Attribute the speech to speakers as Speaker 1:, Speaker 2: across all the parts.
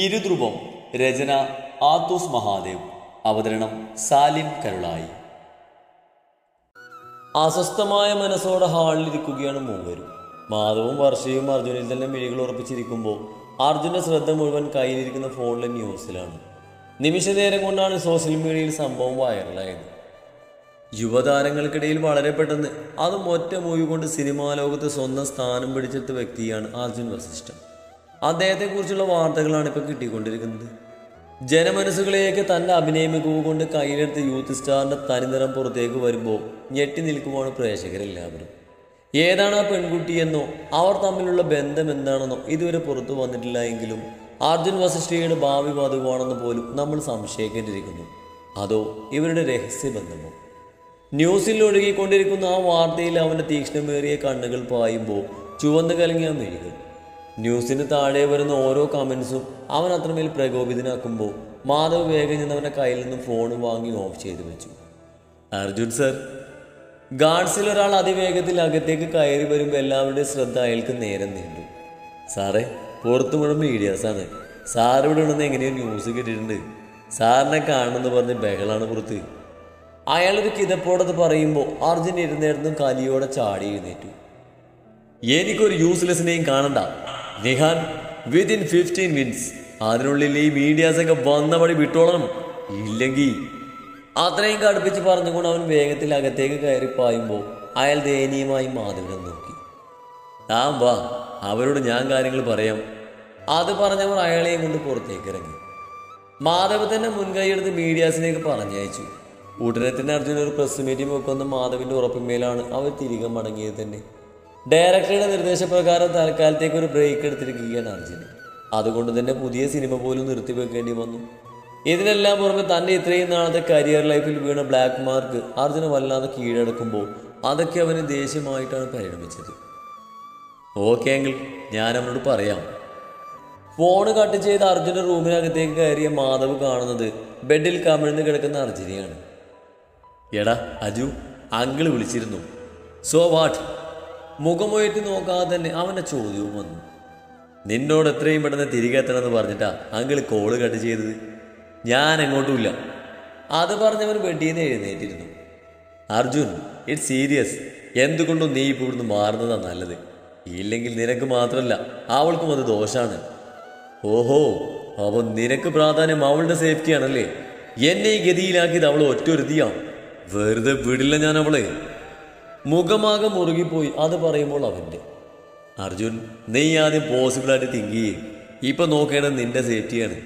Speaker 1: ഇരുധ്രുവം. രചന ആത്തൂസ് മഹാദേവ്. അവതരണം സാലിം കരുളായി. അസ്വസ്ഥമായ മനസ്സോടെ ഹാളിലിരിക്കുകയാണ് മൂവരും. മാധവും വർഷയും അർജുനിൽ തന്നെ മിഴികൾ ഉറപ്പിച്ചിരിക്കുമ്പോൾ അർജുൻ്റെ ശ്രദ്ധ മുഴുവൻ കയ്യിലിരിക്കുന്ന ഫോണിലെ ന്യൂസിലാണ്. നിമിഷ നേരം കൊണ്ടാണ് സോഷ്യൽ മീഡിയയിൽ സംഭവം വൈറലായത്. യുവതാരങ്ങൾക്കിടയിൽ വളരെ പെട്ടെന്ന് അതും ഒറ്റ മൂവി കൊണ്ട് സിനിമാ ലോകത്ത് സ്വന്തം സ്ഥാനം പിടിച്ചെടുത്ത വ്യക്തിയാണ് അർജുൻ വസിഷ്ഠ. അദ്ദേഹത്തെക്കുറിച്ചുള്ള വാർത്തകളാണ് ഇപ്പോൾ കിട്ടിക്കൊണ്ടിരിക്കുന്നത്. ജനമനസ്സുകളെയൊക്കെ തൻ്റെ അഭിനയ മികവ് കൊണ്ട് കയ്യിലെടുത്ത് യൂത്ത് സ്റ്റാറിൻ്റെ തനിനിറം പുറത്തേക്ക് വരുമ്പോൾ ഞെട്ടി നിൽക്കുവാണ് പ്രേക്ഷകരെല്ലാവരും. ഏതാണ് ആ പെൺകുട്ടിയെന്നോ അവർ തമ്മിലുള്ള ബന്ധം എന്താണെന്നോ ഇതുവരെ പുറത്തു വന്നിട്ടില്ല എങ്കിലും അർജുൻ വസിഷ്ഠയുടെ ഭാവി വധുവാണെന്ന് പോലും നമ്മൾ സംശയിക്കേണ്ടിയിരിക്കുന്നു. അതോ ഇവരുടെ രഹസ്യബന്ധമോ? ന്യൂസിൽ ഒഴുകിക്കൊണ്ടിരിക്കുന്ന ആ വാർത്തയിൽ അവൻ്റെ തീക്ഷ്ണമേറിയ കണ്ണുകൾ പായുമ്പോൾ ചുവന്നു കലങ്ങിയ മിഴികൾ. ന്യൂസിന് താഴെ വരുന്ന ഓരോ കമൻസും അവൻ അത്രമേൽ പ്രകോപിതനാക്കുമ്പോൾ മാധവ് വേഗം ചെന്നവൻ്റെ കയ്യിൽ നിന്നും ഫോൺ വാങ്ങി ഓഫ് ചെയ്തു വെച്ചു. അർജുൻ സർ. ഗാർഡ്സിൽ ഒരാൾ അതിവേഗത്തിൽ അകത്തേക്ക് കയറി വരുമ്പോൾ എല്ലാവരുടെയും ശ്രദ്ധ അയാൾക്ക് നേരം നീണ്ടു. സാറേ, പുറത്തു മുഴുവൻ മീഡിയാസാണ്. സാർ ഇവിടെ ഉണ്ടെന്ന് എങ്ങനെയോ ന്യൂസ് കിട്ടിയിട്ടുണ്ട്. സാറിനെ കാണണമെന്ന് പറഞ്ഞ് ബഹളാണ് പുറത്ത്. അയാളൊരു കിതപ്പോടത് പറയുമ്പോൾ അർജുൻ ഇരുന്നിടത്തും കലിയോടെ ചാടി എഴുന്നേറ്റു. എനിക്കൊരു യൂസ്ലെസ്സിനെയും കാണണ്ട നിഹാൻ. വിത്തിൻ 15 മിനിറ്റ്സ് അതിനുള്ളിൽ ഈ മീഡിയാസൊക്കെ വന്ന വഴി വിട്ടോളണം, ഇല്ലെങ്കിൽ. അത്രയും കടുപ്പിച്ച് പറഞ്ഞുകൊണ്ട് അവൻ വേഗത്തിൽ അകത്തേക്ക് കയറി പായുമ്പോൾ അയാൾ ദയനീയമായി മാധവനെ നോക്കി. താൻ വാ, അവരോട് ഞാൻ കാര്യങ്ങൾ പറയാം. അത് പറഞ്ഞവർ അയാളെയും കൊണ്ട് പുറത്തേക്ക് ഇറങ്ങി. മാധവ് തന്നെ മുൻകൈയെടുത്ത് മീഡിയാസിലേക്ക് പറഞ്ഞയച്ചു. ഉടനെ തന്നെ അർജുൻ ഒരു പ്രസ് മീറ്റിംഗ് വെക്കുന്ന മാധവിൻ്റെ ഉറപ്പിന്മേലാണ് അവർ തിരികെ മടങ്ങിയത് തന്നെ. ഡയറക്ടറുടെ നിർദ്ദേശപ്രകാരം തൽക്കാലത്തേക്ക് ഒരു ബ്രേക്ക് എടുത്തിരിക്കുകയാണ് അർജുന്. അതുകൊണ്ട് തന്നെ പുതിയ സിനിമ പോലും നിർത്തിവെക്കേണ്ടി വന്നു. ഇതിനെല്ലാം പുറമെ തൻ്റെ ഇത്രയും നാളത്തെ കരിയർ ലൈഫിൽ വീണ ബ്ലാക്ക് മാർക്ക് അർജുന് വല്ലാതെ കീഴടക്കുമ്പോൾ അതൊക്കെ അവന് ദേഷ്യമായിട്ടാണ് പരിണമിച്ചത്. ഓക്കെ എങ്കിൽ ഞാൻ അവനോട് പറയാം. ഫോണ് കട്ട് ചെയ്ത് അർജുൻ്റെ റൂമിനകത്തേക്ക് കയറിയ മാധവ് കാണുന്നത് ബെഡിൽ കമിഴ്ന്ന് കിടക്കുന്ന അർജുനെയാണ്. എടാ അജു, അങ്കിൾ വിളിച്ചിരുന്നു. So what? മുഖമുയർത്തി നോക്കാതെ തന്നെ അവൻ്റെ ചോദ്യവും വന്നു. നിന്നോട് എത്രയും പെട്ടെന്ന് തിരികെ എത്തണമെന്ന് പറഞ്ഞിട്ടാ അങ്കിൾ കോള് കട്ട് ചെയ്തത്. ഞാൻ എങ്ങോട്ടുമില്ല. അത് പറഞ്ഞവൻ ബെഡിൽ നിന്ന് എഴുന്നേറ്റിരുന്നു. Arjun, it's serious. എന്തുകൊണ്ടും നീ ഇപ്പോൾ ഇവിടുന്ന് മാറുന്നതാണ് നല്ലത്. ഇല്ലെങ്കിൽ നിനക്ക് മാത്രമല്ല അവൾക്കും അത് ദോഷാണ്. ഓഹോ, അപ്പോൾ നിനക്ക് പ്രാധാന്യം അവളുടെ സേഫ്റ്റിയാണല്ലേ? എന്നെ ഈ ഗതിയിലാക്കിയത് അവൾ ഒറ്റൊരുതിയാണ്. വെറുതെ വിടില്ല ഞാൻ അവളെ. മുഖമാകെ മുറുകിപ്പോയി അത് പറയുമ്പോൾ അവൻ്റെ. അർജുൻ, നീ ആദ്യം പോസിബിളായിട്ട് തിങ്ക് ചെയ്യും. ഇപ്പം നോക്കേണ്ടത് നിന്റെ സേഫ്റ്റിയാണ്.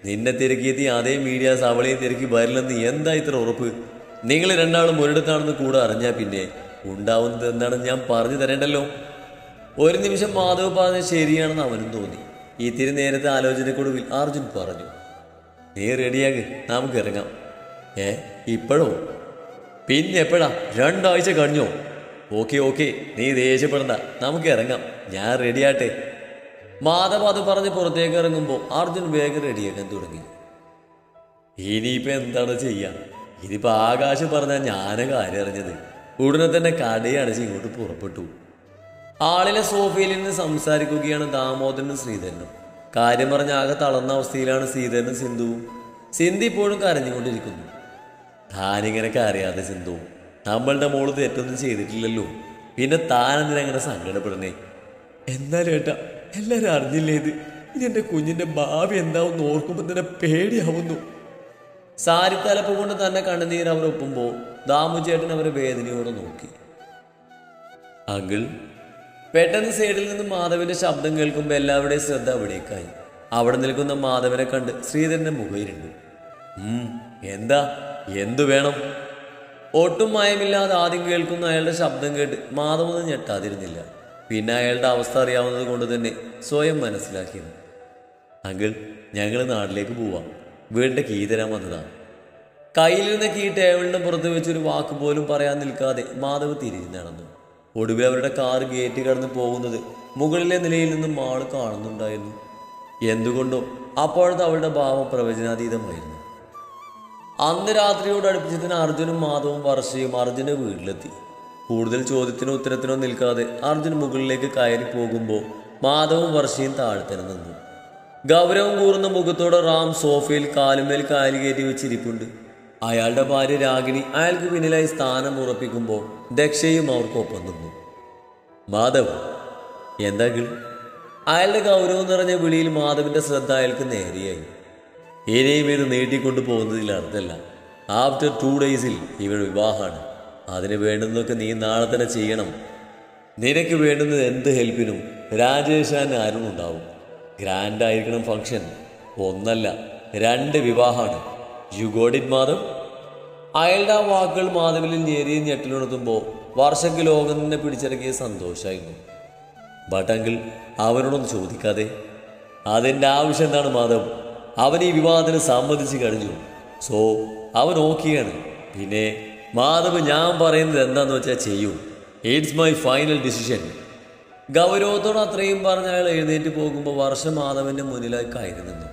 Speaker 1: നിന്നെ തിരക്കിയെത്തി അതേ മീഡിയാസ് അവളെയും തിരക്കി വരില്ലെന്ന് എന്താ ഇത്ര ഉറപ്പ്? നിങ്ങൾ രണ്ടാളും ഒരിടത്താണെന്ന് കൂടെ അറിഞ്ഞാൽ പിന്നെ ഉണ്ടാവുന്നത് എന്താണെന്ന് ഞാൻ പറഞ്ഞു തരേണ്ടല്ലോ. ഒരു നിമിഷം മാധവ് പറഞ്ഞത് ശരിയാണെന്ന് അവനും തോന്നി. ഇത്തിരി നേരത്തെ ആലോചനക്കൊടുവിൽ അർജുൻ പറഞ്ഞു, നീ റെഡിയാക്ക്, നമുക്ക് ഇറങ്ങാം. ഇപ്പോഴോ? പിന്നെ എപ്പോഴാ? 2 ആഴ്ച കഴിഞ്ഞോ? ഓക്കെ ഓക്കെ, നീ ദേഷ്യപ്പെടണ്ട, നമുക്ക് ഇറങ്ങാം. ഞാൻ റെഡിയാട്ടെ. മാധവ് അത് പറഞ്ഞ് പുറത്തേക്ക് ഇറങ്ങുമ്പോൾ അർജുൻ വേഗം റെഡിയാക്കാൻ തുടങ്ങി. ഇനിയിപ്പോൾ എന്താണ് ചെയ്യാം? ഇതിപ്പോൾ ആകാശം പറഞ്ഞാൽ ഞാന് കാര്യം അറിഞ്ഞത്. ഉടനെ തന്നെ കടയടച്ച് ഇങ്ങോട്ട് പുറപ്പെട്ടു. ആളിലെ സോഫയിൽ നിന്ന് സംസാരിക്കുകയാണ് ദാമോദരനും ശ്രീധരനും. കാര്യം പറഞ്ഞ ആകെ തളർന്ന അവസ്ഥയിലാണ് ശ്രീധരനും സിന്ധുവും. സിന്ധു ഇപ്പോഴും കരഞ്ഞുകൊണ്ടിരിക്കുന്നു. താനിങ്ങനൊക്കെ അറിയാതെ സിന്ധു, നമ്മളുടെ മോള് തെറ്റൊന്നും ചെയ്തിട്ടില്ലല്ലോ, പിന്നെ താനെന്തിനങ്ങനെ സങ്കടപ്പെടണേ? എന്നാലും ഏട്ടാ, എല്ലാവരും അറിഞ്ഞില്ലേ ഇത്? ഇനി എൻ്റെ കുഞ്ഞിൻ്റെ ഭാവി എന്താവും ഓർക്കുമ്പോൾ തന്നെ പേടിയാവുന്നു. സാരിത്തലപ്പ് കൊണ്ട് തന്നെ കണ്ണുനീർ അവരൊപ്പുമ്പോൾ ദാമുചേട്ടൻ അവരെ വേദനയോടെ നോക്കി. അങ്കിൾ. പെട്ടെന്ന് സൈഡിൽ നിന്ന് മാധവന്റെ ശബ്ദം കേൾക്കുമ്പോൾ എല്ലാവരുടെയും ശ്രദ്ധ അവിടേക്കായി. അവിടെ നിൽക്കുന്ന മാധവനെ കണ്ട് ശ്രീധരന്റെ മുഖയിരുണ്ടു. എന്താ? എന്തു വേണം? ഒട്ടും മയമില്ലാതെ ആദ്യം കേൾക്കുന്ന അയാളുടെ ശബ്ദം കേട്ട് മാധവൊന്നും ഞെട്ടാതിരുന്നില്ല. പിന്നെ അയാളുടെ അവസ്ഥ അറിയാവുന്നത് കൊണ്ട് തന്നെ സ്വയം മനസ്സിലാക്കിയത്. അങ്കിൾ, ഞങ്ങൾ നാട്ടിലേക്ക് പോവാം. വീടിൻ്റെ കീ തരാൻ വന്നതാണ്. കയ്യിലിരുന്ന കീ ടേബിളിന് പുറത്ത് വെച്ചൊരു വാക്ക് പോലും പറയാൻ നിൽക്കാതെ മാധവ് തിരിഞ്ഞു നടന്നു. ഒടുവിൽ അവരുടെ കാർ ഗേറ്റ് കടന്ന് പോകുന്നത് മുകളിലെ നിലയിൽ നിന്നും ആൾ കാണുന്നുണ്ടായിരുന്നു. എന്തുകൊണ്ടോ അപ്പോഴത്തെ അവളുടെ ഭാവം പ്രവചനാതീതമായിരുന്നു. അന്ന് രാത്രിയോട് അടുപ്പിച്ചതിന് അർജുനും മാധവും വർഷയും അർജുൻ്റെ വീട്ടിലെത്തി. കൂടുതൽ ചോദ്യത്തിനോ ഉത്തരത്തിനോ നിൽക്കാതെ അർജുൻ മുകളിലേക്ക് കയറി പോകുമ്പോൾ മാധവും വർഷയും താഴ്ത്തന്നെ നിന്നു. ഗൗരവം കൂറുന്ന മുഖത്തോടെ റാം സോഫയിൽ കാലുമേൽ കാല് കയറ്റി വെച്ചിരിപ്പുണ്ട്. അയാളുടെ ഭാര്യ രാഗിണി അയാൾക്ക് പിന്നിലായി സ്ഥാനം ഉറപ്പിക്കുമ്പോൾ ദക്ഷയും അവർക്കൊപ്പം നിന്നു. മാധവ് എന്താ അയാളുടെ ഗൗരവം നിറഞ്ഞ വിളിയിൽ മാധവിന്റെ ശ്രദ്ധ അയാൾക്ക് നേരെയായി. ഇനിയും ഇത് നീട്ടിക്കൊണ്ടു പോകുന്നതിൽ അർത്ഥമല്ല. ആഫ്റ്റർ 2 days ഇവർ വിവാഹമാണ്. അതിന് വേണ്ടുന്നതൊക്കെ നീ നാളെ തന്നെ ചെയ്യണം. നിനക്ക് വേണ്ടുന്നത് എന്ത് ഹെൽപ്പിനും രാജേഷാൻ ആരും ഉണ്ടാവും. ഗ്രാൻഡ് ആയിരിക്കണം ഫംഗ്ഷൻ. 1 അല്ല 2 വിവാഹമാണ്. You got it Madhav. അയാളുടെ ആ വാക്കുകൾ മാധവിൽ ഞെരിയ ഞെട്ടിലുണർത്തുമ്പോൾ വർഷയ്ക്ക് ലോകം തന്നെ പിടിച്ചിറക്കിയ സന്തോഷമായിരുന്നു. ബട്ട് അങ്കിൾ അവനോടൊന്ന് ചോദിക്കാതെ? അതിൻ്റെ ആവശ്യം എന്താണ് മാധവ്? അവൻ ഈ വിവാഹത്തിന് സമ്മതിച്ച് കഴിഞ്ഞു. സോ അവൻ ഓക്കെയാണ്. പിന്നെ മാധവ് ഞാൻ പറയുന്നത് എന്താണെന്ന് വെച്ചാൽ ചെയ്യൂ. It's my final decision. ഗൗരവത്തോടെ അത്രയും പറഞ്ഞ അയാൾ എഴുന്നേറ്റ് പോകുമ്പോൾ വർഷം മാധവന്റെ മുന്നിലായി കയറി നിന്നു.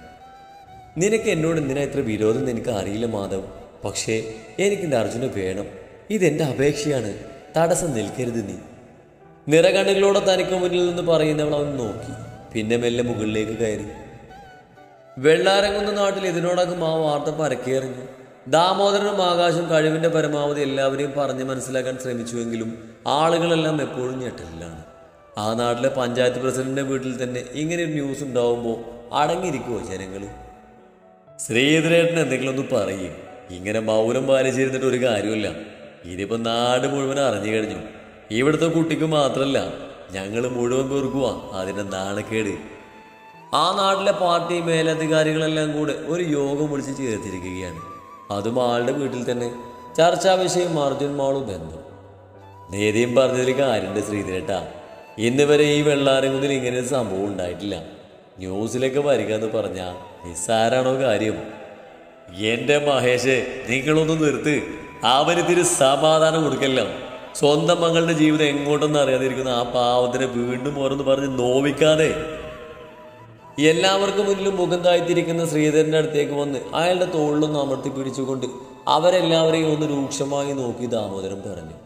Speaker 1: നിനക്ക് എന്നോട് എന്തിനാ ഇത്ര വിരോധം എനിക്ക് അറിയില്ല മാധവ്. പക്ഷേ എനിക്കെൻ്റെ അർജുനെ വേണം. ഇതെൻ്റെ അപേക്ഷയാണ്. തടസ്സം നിൽക്കരുത് നീ. നിറകണ്ണുകളോടെ തനിക്ക് മുന്നിൽ നിന്ന് പറയുന്നവൾ അവൻ നോക്കി. പിന്നെ മെല്ലെ മുകളിലേക്ക് കയറി. വെള്ളാരങ്ങുന്ന നാട്ടിൽ ഇതിനോടകം ആ വാർത്ത പരക്കേറിഞ്ഞു. ദാമോദരനും ആകാശം കഴിവിൻ്റെ പരമാവധി എല്ലാവരെയും പറഞ്ഞ് മനസ്സിലാക്കാൻ ശ്രമിച്ചുവെങ്കിലും ആളുകളെല്ലാം എപ്പോഴും ഞെട്ടലിലാണ്. ആ നാട്ടിലെ പഞ്ചായത്ത് പ്രസിഡന്റിന്റെ വീട്ടിൽ തന്നെ ഇങ്ങനെ ഒരു ന്യൂസ് ഉണ്ടാവുമ്പോൾ അടങ്ങിയിരിക്കുമോ ജനങ്ങൾ? ശ്രീധരേട്ടൻ എന്തെങ്കിലും ഒന്ന് പറയും. ഇങ്ങനെ മൗനം പാലിച്ചിരുന്നിട്ട് ഒരു കാര്യമില്ല. ഇതിപ്പോൾ നാട് മുഴുവൻ അറിഞ്ഞു കഴിഞ്ഞു. ഇവിടുത്തെ കുട്ടിക്ക് മാത്രമല്ല, ഞങ്ങൾ മുഴുവൻ പേർക്കുക അതിൻ്റെ നാണക്കേട്. ആ നാട്ടിലെ പാർട്ടി മേലധികാരികളെല്ലാം കൂടെ ഒരു യോഗം വിളിച്ച് ചേർത്തിരിക്കുകയാണ്. അതും ആളുടെ വീട്ടിൽ തന്നെ. ചർച്ചാ വിഷയം അർജുൻ മാളു ബന്ധം. നേരിയും പറഞ്ഞതിൽ കാര്യമുണ്ട് ശ്രീധരേട്ടാ. ഇന്ന് വരെ ഈ വെള്ളാരംകുന്നിൽ ഇങ്ങനെ ഒരു സംഭവം ഉണ്ടായിട്ടില്ല. ന്യൂസിലൊക്കെ വരിക എന്ന് പറഞ്ഞാൽ നിസ്സാരാണോ കാര്യം? എൻ്റെ മഹേഷ്, നിങ്ങളൊന്ന് നിർത്ത്. അവനിത്തിരി സമാധാനം കൊടുക്കല്ല. സ്വന്തം മകളുടെ ജീവിതം എങ്ങോട്ടൊന്നും അറിയാതിരിക്കുന്ന ആ പാവത്തിനെ വീണ്ടും ഓരോന്ന് പറഞ്ഞ് നോവിക്കാതെ. എല്ലാവർക്കും മുന്നിലും മുഖം താഴ്ത്തിരിക്കുന്ന ശ്രീധരന്റെ അടുത്തേക്ക് വന്ന് അയാളുടെ തോളിലൊന്ന് അമർത്തി പിടിച്ചുകൊണ്ട് അവരെല്ലാവരെയും ഒന്ന് രൂക്ഷമായി നോക്കി ദാമോദരൻ പറഞ്ഞു.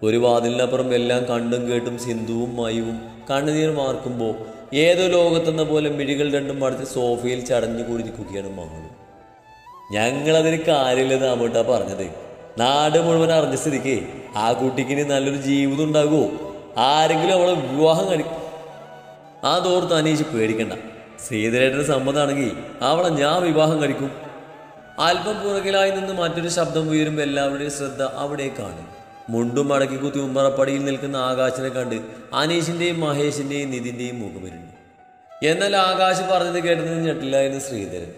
Speaker 1: ഒരു വാതിലിനപ്പുറം എല്ലാം കണ്ടും കേട്ടും സിന്ധുവും മയുവും കണ്ണുനീർ മാർക്കുമ്പോൾ ഏതോ ലോകത്തെന്ന പോലെ മിഴികൾ രണ്ടും അടുത്ത് സോഫയിൽ ചടഞ്ഞു കൂടിയിരിക്കുകയാണ് മകളും. ഞങ്ങളതിന് കാര്യമില്ലെന്ന് അമ്മൂട്ടാ പറഞ്ഞത്. നാട് മുഴുവൻ അറിഞ്ഞ സ്ഥിതിക്ക് ആ കുട്ടിക്കിനി നല്ലൊരു ജീവിതം ഉണ്ടാകുമോ? ആരെങ്കിലും അവളെ വിവാഹം കഴിക്കും? അതോർത്ത് അനീഷ് പേടിക്കണ്ട. ശ്രീധരേട്ടന് സമ്മതമാണെങ്കിൽ അവളെ ഞാൻ വിവാഹം കഴിക്കും. അല്പം പുറകിലായി നിന്ന് മറ്റൊരു ശബ്ദം ഉയരുമ്പോൾ എല്ലാവരുടെയും ശ്രദ്ധ അവിടേക്കാണ്. മുണ്ടും മടക്കി കുത്തി ഉമ്മറപ്പടിയിൽ നിൽക്കുന്ന ആകാശിനെ കണ്ട് അനീഷിന്റെയും മഹേഷിന്റെയും നിതിന്റെയും മുഖമിരുന്നു. എന്നാൽ ആകാശ് പറഞ്ഞത് കേട്ടതിന് ഞെട്ടില്ലായിരുന്നു ശ്രീധരൻ.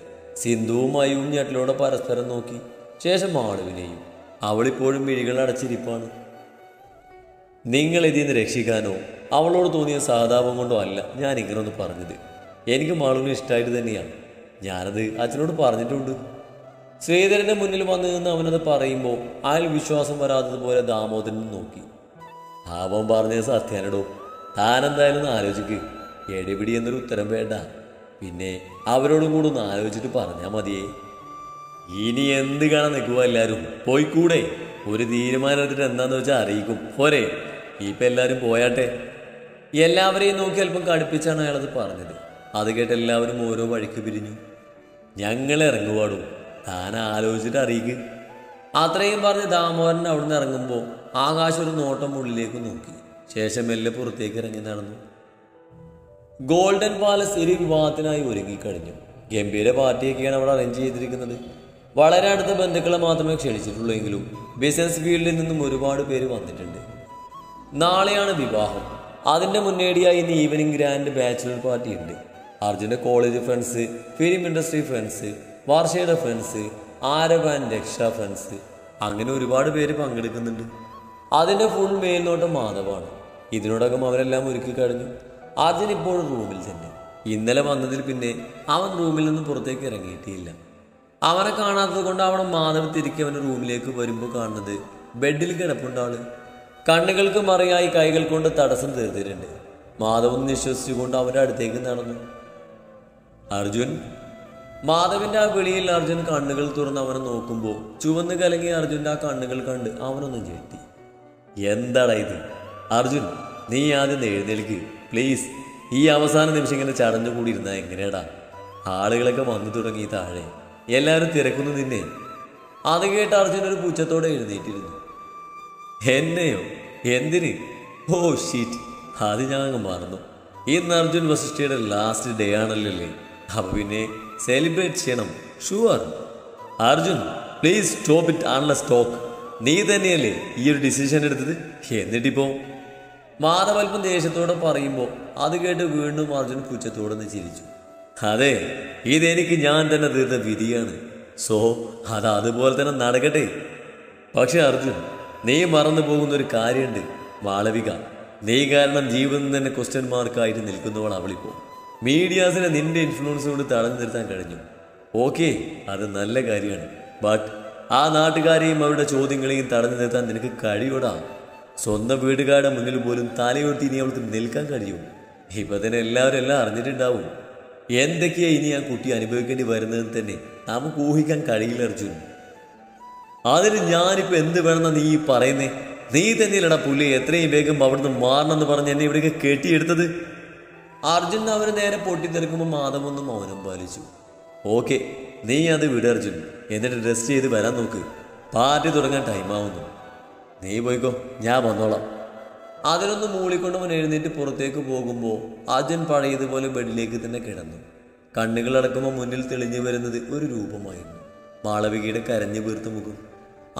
Speaker 1: സിന്ധുവും മയുവും ഞെട്ടിലോടെ പരസ്പരം നോക്കി. ശേഷം മാളുവിനെയും. അവളിപ്പോഴും മിഴികൾ അടച്ചിരിപ്പാണ്. നിങ്ങൾ ഇതിന്ന് രക്ഷിക്കാനോ അവളോട് തോന്നിയ സഹതാപം കൊണ്ടോ അല്ല ഞാൻ ഇങ്ങനൊന്ന് പറഞ്ഞത്. എനിക്ക് മാളുവിനെ ഇഷ്ടമായിട്ട് തന്നെയാണ്. ഞാനത് അച്ഛനോട് പറഞ്ഞിട്ടുണ്ട്. ശ്രീധരന്റെ മുന്നിൽ വന്നു നിന്ന് അവനത് പറയുമ്പോൾ അയാൾ വിശ്വാസം വരാത്തതുപോലെ ദാമോദരൻ നോക്കി. അവൻ പറഞ്ഞത് സത്യാനടോ. താനെന്തായാലും ആലോചിക്ക്. എടിപിടി എന്നൊരു ഉത്തരം വേണ്ട. പിന്നെ അവരോടും കൂടെ ഒന്ന് ആലോചിച്ചിട്ട് പറഞ്ഞാൽ മതിയേ. ഇനി എന്ത് കാണാൻ നിൽക്കുക? എല്ലാവരും പോയിക്കൂടെ? ഒരു തീരുമാനം എടുത്തിട്ട് എന്താന്ന് വെച്ചാൽ അറിയിക്കും. പോരെ? ഇപ്പം എല്ലാവരും പോയാട്ടെ. എല്ലാവരെയും നോക്കി അല്പം കടുപ്പിച്ചാണ് അയാളത് പറഞ്ഞത്. അത് കേട്ട് എല്ലാവരും ഓരോ വഴിക്ക് പിരിഞ്ഞു. ഞങ്ങൾ ഇറങ്ങുവാടും, താൻ ആലോചിച്ചിട്ട് അറിയിക്ക്. അത്രയും പറഞ്ഞ് ദാമോദരൻ അവിടുന്ന് ഇറങ്ങുമ്പോൾ ആകാശം ഒരു നോട്ടം ഉള്ളിലേക്ക് നോക്കി. ശേഷം മെല്ലെ പുറത്തേക്ക് ഇറങ്ങി നടന്നു. ഗോൾഡൻ പാലസ് ഒരു വിവാഹത്തിനായി ഒരുങ്ങിക്കഴിഞ്ഞു. ഗംഭീര പാർട്ടിയൊക്കെയാണ് അവിടെ അറേഞ്ച് ചെയ്തിരിക്കുന്നത്. വളരെ അടുത്ത ബന്ധുക്കളെ മാത്രമേ ക്ഷണിച്ചിട്ടുള്ളൂ എങ്കിലും ബിസിനസ് ഫീൽഡിൽ നിന്നും ഒരുപാട് പേര് വന്നിട്ടുണ്ട്. നാളെയാണ് വിവാഹം. അതിൻ്റെ മുന്നേടിയായി ഇന്ന് ഈവനിങ് ഗ്രാൻഡ് ബാച്ചുലർ പാർട്ടി ഉണ്ട്. അർജുൻ്റെ college friends, film industry friends, വാർഷയുടെ friends, Aarav and Raksha friends, അങ്ങനെ ഒരുപാട് പേര് പങ്കെടുക്കുന്നുണ്ട്. അതിൻ്റെ ഫുൾ മേൽനോട്ടം മാധവാണ്. ഇതിനോടകം അവരെല്ലാം ഒരുക്കി കഴിഞ്ഞു. അർജുൻ ഇപ്പോഴും റൂമിൽ തന്നെ. ഇന്നലെ വന്നതിൽ പിന്നെ അവൻ റൂമിൽ നിന്ന് പുറത്തേക്ക് ഇറങ്ങിയിട്ടില്ല. അവനെ കാണാത്തത് കൊണ്ട് അവിടെ മാധവ് തിരികെ അവൻ്റെ റൂമിലേക്ക് വരുമ്പോൾ കാണുന്നത് ബെഡിൽ കിടപ്പുണ്ടാള്. കണ്ണുകൾക്ക് മറയായി കൈകൾ കൊണ്ട് തടസ്സം തീർത്തിട്ടുണ്ട്. മാധവൻ നിശ്വസിച്ചുകൊണ്ട് അവൻ്റെ അടുത്തേക്ക് നടന്നു. അർജുൻ. മാധവിൻ്റെ ആ വിളിയിൽ അർജുൻ കണ്ണുകൾ തുറന്ന് അവനെ നോക്കുമ്പോൾ ചുവന്ന് കലങ്ങിയ അർജുൻ്റെ ആ കണ്ണുകൾ കണ്ട് അവനൊന്നും ഞെട്ടി. എന്താടാ ഇത്? അർജുൻ, നീ ആദ്യം എഴുന്നേൽക്ക് പ്ലീസ്. ഈ അവസാന നിമിഷം ഇങ്ങനെ ചടഞ്ഞു കൂടി ഇരുന്നാൽ എങ്ങനെയാടാ? ആളുകളൊക്കെ വന്നു തുടങ്ങി താഴെ. എല്ലാവരും തിരക്കുന്നു നിന്നെ. അത് കേട്ട് അർജുൻ ഒരു പുച്ഛത്തോടെ എഴുന്നേറ്റിരുന്നു. എന്നെയോ? എന്തിന്? ഓ ഷീറ്റ്, അത് ഞാൻ അങ്ങ് മറന്നു. ഇന്ന് അർജുൻ വസിഷ്ഠയുടെ ലാസ്റ്റ് ഡേ ആണല്ലേ. അപ്പൊ പിന്നെ സെലിബ്രേറ്റ് ചെയ്യണം. Sure. Arjun please stop it unless talk. നീ തന്നെയല്ലേ ഈ ഒരു ഡിസിഷൻ എടുത്തത്? എന്നിട്ടിപ്പോ? മാധവൽപ്പം ദേഷ്യത്തോടെ പറയുമ്പോൾ അത് കേട്ട് വീണ്ടും അർജുൻ പുച്ഛത്തോടെ ചിരിച്ചു. അതെ, ഇതെനിക്ക് ഞാൻ തന്നെ തീർത്ത വിധിയാണ്. സോ അത് അതുപോലെ തന്നെ നടക്കട്ടെ. പക്ഷെ അർജുൻ, നീ മറന്നു പോകുന്ന ഒരു കാര്യമുണ്ട്. മാളവിക, നീ കാരണം ജീവിതം തന്നെ ക്വസ്റ്റ്യൻ മാർക്കായിട്ട് നിൽക്കുന്നവൾ അവളിപ്പോ. മീഡിയാസിനെ നിന്റെ ഇൻഫ്ലുവൻസ് കൊണ്ട് തടഞ്ഞു നിർത്താൻ കഴിഞ്ഞു. ഓക്കെ, അത് നല്ല കാര്യമാണ്. ബട്ട് ആ നാട്ടുകാരെയും അവരുടെ ചോദ്യങ്ങളെയും തടഞ്ഞു നിർത്താൻ നിനക്ക് കഴിയൂടാ. സ്വന്തം വീട്ടുകാരുടെ മുന്നിൽ പോലും തലയുയർത്തി ഇനി അവൾക്ക് നിൽക്കാൻ കഴിയും. ഇപ്പൊ തന്നെ എല്ലാവരും എല്ലാം അറിഞ്ഞിട്ടുണ്ടാവും. എന്തൊക്കെയാ ഇനി ആ കുട്ടി അനുഭവിക്കേണ്ടി വരുന്നതെന്ന് തന്നെ നമുക്ക് ഊഹിക്കാൻ കഴിയില്ല അർജുൻ. അതിന് ഞാനിപ്പോൾ എന്ത് വേണമെന്നാ നീ പറയുന്നേ? നീ തന്നെയല്ലടാ പുള്ളി എത്രയും വേഗം അവിടുന്ന് മാറണമെന്ന് പറഞ്ഞ് എന്നെ ഇവിടേക്ക് കെട്ടിയെടുത്തത്. അർജുൻ അവന് നേരെ പൊട്ടിത്തെറിക്കുമ്പോൾ മാധവൊന്നും മൗനം പാലിച്ചു. ഓക്കെ, നീ അത് വിട് അർജുൻ. എന്നിട്ട് റെസ്റ്റ് ചെയ്ത് വരാൻ നോക്ക്. പാർട്ടി തുടങ്ങാൻ ടൈമാവുന്നു. നീ പോയിക്കോ, ഞാൻ വന്നോളാം. അതിനൊന്ന് മൂളിക്കൊണ്ടവൻ എഴുന്നേറ്റ് പുറത്തേക്ക് പോകുമ്പോൾ അർജുൻ പഴയതുപോലെ ബെഡിലേക്ക് തന്നെ കിടന്നു. കണ്ണുകളടക്കുമ്പോൾ മുന്നിൽ തെളിഞ്ഞു വരുന്നത് ഒരു രൂപമായിരുന്നു. മാളവികയുടെ കരഞ്ഞു വീർത്ത മുഖം.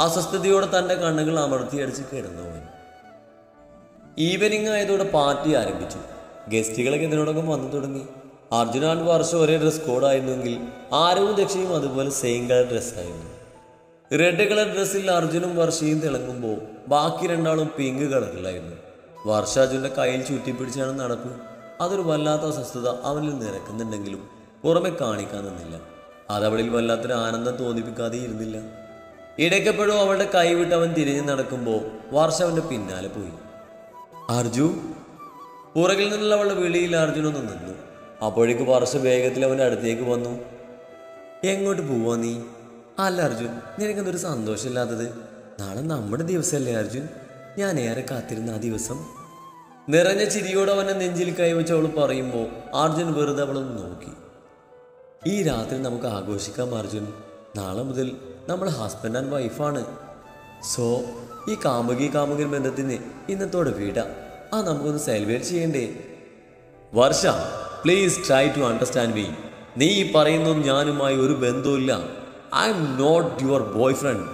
Speaker 1: അസ്വസ്ഥതയോടെ തൻ്റെ കണ്ണുകൾ അമർത്തിയടിച്ച് കിടന്നവൻ. ഈവനിങ് ആയതോടെ പാർട്ടി ആരംഭിച്ചു. ഗസ്റ്റുകളൊക്കെ ഇതിനോടൊപ്പം വന്നു തുടങ്ങി. അർജുൻ ആൻഡ് വർഷം ഒരേ ഡ്രസ് കോഡായിരുന്നെങ്കിൽ ആരവും ദക്ഷയും അതുപോലെ സെയിം കളർ ഡ്രസ്സായിരുന്നു. റെഡ് കളർ ഡ്രസ്സിൽ അർജുനും വർഷയും തിളങ്ങുമ്പോൾ ബാക്കി രണ്ടാളും പിങ്ക് കളറിലായിരുന്നു. വർഷ അർജുൻ്റെ കയ്യിൽ ചുറ്റിപ്പിടിച്ചാണ് നടപ്പ്. അതൊരു വല്ലാത്ത അസ്വസ്ഥത അവനിൽ നിറക്കുന്നുണ്ടെങ്കിലും പുറമെ കാണിക്കാൻ നിന്നില്ല. അതവളിൽ വല്ലാത്തൊരു ആനന്ദം തോന്നിപ്പിക്കാതെ ഇരുന്നില്ല. ഇടയ്ക്കെപ്പോഴും അവളുടെ കൈവിട്ട് അവൻ തിരിഞ്ഞു നടക്കുമ്പോൾ വർഷ അവൻ്റെ പിന്നാലെ പോയി. അർജു, പുറകിൽ നിന്നുള്ള അവളുടെ വിളിയിൽ അർജുനൊന്ന് നിന്നു. അപ്പോഴേക്ക് വർഷ വേഗത്തിൽ അവൻ്റെ അടുത്തേക്ക് വന്നു. എങ്ങോട്ട് പോവാ നീ? അല്ല അർജുൻ, നിനക്കെന്തൊരു സന്തോഷമില്ലാത്തത്? നാളെ നമ്മുടെ ദിവസമല്ലേ അർജുൻ? ഞാൻ ഏറെ കാത്തിരുന്ന ആ ദിവസം. നിറഞ്ഞ ചിരിയോടെ അവൻ്റെ നെഞ്ചിൽ കൈവച്ച് അവൾ പറയുമ്പോൾ അർജുൻ വെറുതെ അവളൊന്ന് നോക്കി. ഈ രാത്രി നമുക്ക് ആഘോഷിക്കാം അർജുൻ. നാളെ മുതൽ നമ്മൾ ഹസ്ബൻഡ് ആൻഡ് വൈഫാണ്. സോ ഈ കാമുകൻ ബന്ധത്തിന് ഇന്നത്തോടെ വിടാം. നമുക്കൊന്ന് സെലിബ്രേറ്റ് ചെയ്യണ്ടേ? Varsha, please try to understand me. നീ പറയുന്നതും ഞാനുമായി ഒരു ബന്ധവുമില്ല. I'm not your boyfriend.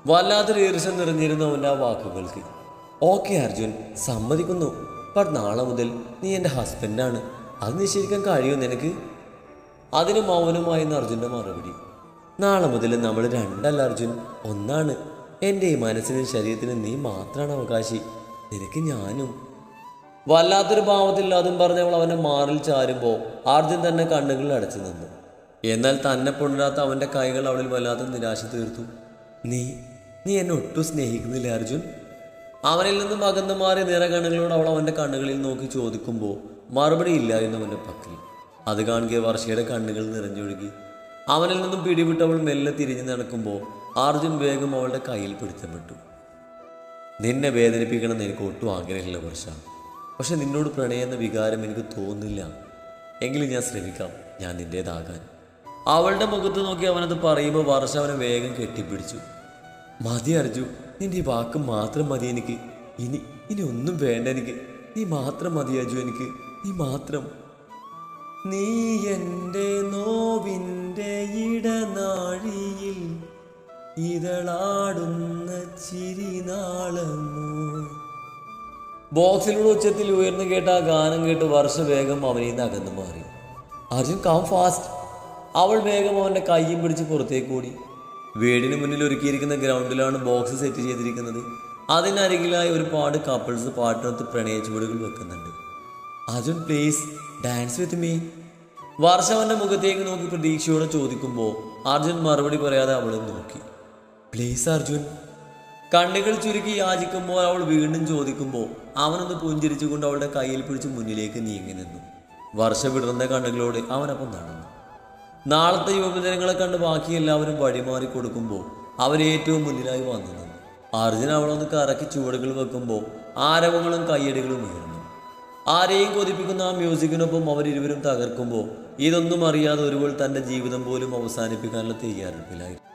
Speaker 1: വല്ലാത്തൊരു ഈർഷ്യം നിറഞ്ഞിരുന്നു അവൻ്റെ ആ വാക്കുകൾക്ക്. ഓക്കെ അർജുൻ, സമ്മതിക്കുന്നു. ബട്ട് നാളെ മുതൽ നീ എൻ്റെ ഹസ്ബൻഡാണ്. അത് നിശ്ചയിക്കാൻ കഴിയുമോ നിനക്ക്? അതിന് മൗനമായെന്ന് അർജുൻ്റെ മറുപടി. നാളെ മുതൽ നമ്മൾ രണ്ടല്ല അർജുൻ, ഒന്നാണ്. എൻ്റെ ഈ മനസ്സിനും ശരീരത്തിനും നീ മാത്രമാണ് അവകാശി. നിനക്ക് ഞാനും. വല്ലാത്തൊരു ഭാവത്തിൽ അതും പറഞ്ഞവൾ അവൻ്റെ മാറിൽ ചാരുമ്പോൾ അർജുൻ തന്നെ കണ്ണുകളിൽ അടച്ചു നിന്നു. എന്നാൽ തന്നെ പൊണ്ണാത്ത അവൻ്റെ കൈകൾ അവളിൽ വല്ലാത്ത നിരാശ തീർത്തു. നീ എന്നെ ഒട്ടും സ്നേഹിക്കുന്നില്ല അർജുൻ? അവനിൽ നിന്നും അകന്നു മാറി നിറകണ്ണുകളോട് അവൾ അവൻ്റെ കണ്ണുകളിൽ നോക്കി ചോദിക്കുമ്പോൾ മറുപടി ഇല്ല എന്നവൻ്റെ പക്കൽ. അത് കാണുക വർഷയുടെ കണ്ണുകൾ നിറഞ്ഞൊഴുകി. അവനിൽ നിന്നും പിടിവിട്ടവൾ മെല്ലെ തിരിഞ്ഞു നടക്കുമ്പോൾ അർജുൻ വേഗം അവളുടെ കയ്യിൽ പിടുത്തപ്പെട്ടു. നിന്നെ വേദനിപ്പിക്കണമെന്ന് എനിക്ക് ഒട്ടും ആഗ്രഹമില്ല വർഷ. പക്ഷെ നിന്നോട് പ്രണയം എന്ന വികാരം എനിക്ക് തോന്നുന്നില്ല. എങ്കിലും ഞാൻ ശ്രമിക്കാം ഞാൻ നിൻ്റേതാകാൻ. അവളുടെ മുഖത്ത് നോക്കി അവനത് പറയുമ്പോൾ വർഷ അവനെ വേഗം കെട്ടിപ്പിടിച്ചു. മതി അർജു, നിന്റെ ഈ വാക്ക് മാത്രം മതി എനിക്ക്. ഇനി ഒന്നും വേണ്ട എനിക്ക്. നീ മാത്രം മതി അർജു, എനിക്ക് നീ മാത്രം. നീ എൻ്റെ നോവിൻ്റെ ഇടനാഴിയിൽ ഇതളാടുന്ന ചിരിനാളമോ. ബോക്സിലൂടെ ഉച്ചത്തിൽ ഉയർന്നു കേട്ട ആ ഗാനം കേട്ട് വർഷ വേഗം അവനിൽ നിന്ന് അകന്നു മാറി. Arjun come fast. അവൾ വേഗം അവൻ്റെ കയ്യും പിടിച്ച് പുറത്തേക്ക് ഓടി. വീടിന് മുന്നിൽ ഒരുക്കിയിരിക്കുന്ന ഗ്രൗണ്ടിലാണ് ബോക്സ് സെറ്റ് ചെയ്തിരിക്കുന്നത്. അതിനരികിലായി ഒരുപാട് കപ്പിൾസ് പാട്ടിനൊത്ത് പ്രണയച്ചുവടുകൾ വെക്കുന്നുണ്ട്. Arjun please dance with me. Varsha അവൻ്റെ മുഖത്തേക്ക് നോക്കി പ്രതീക്ഷയോടെ ചോദിക്കുമ്പോൾ അർജുൻ മറുപടി പറയാതെ അവളെ നോക്കി. പ്ലീസ് അർജുൻ. കണ്ണുകൾ ചുരുക്കി യാചിക്കുമ്പോൾ അവൾ വീണ്ടും ചോദിക്കുമ്പോൾ അവനൊന്ന് പുഞ്ചിരിച്ചുകൊണ്ട് അവളുടെ കയ്യിൽ പിടിച്ച് മുന്നിലേക്ക് നീങ്ങി നിന്നു. വർഷ വിടർന്ന കണ്ണുകളോടെ അവനൊപ്പം നടന്നു. നാളത്തെ യുവജനങ്ങളെ കണ്ട് ബാക്കി എല്ലാവരും വഴിമാറി കൊടുക്കുമ്പോൾ അവരേറ്റവും മുന്നിലായി വന്നു നിന്നു. അർജുൻ അവളൊന്ന് കറക്കി ചുവടുകൾ വെക്കുമ്പോൾ ആരവങ്ങളും കയ്യടികളും ഉയർന്നു. ആരെയും കൊതിപ്പിക്കുന്ന ആ മ്യൂസിക്കിനൊപ്പം അവരിരുവരും തകർക്കുമ്പോൾ ഇതൊന്നും അറിയാതെ ഒരുവൾ തൻ്റെ ജീവിതം പോലും അവസാനിപ്പിക്കാനുള്ള തയ്യാറെടുപ്പിലായിരുന്നു.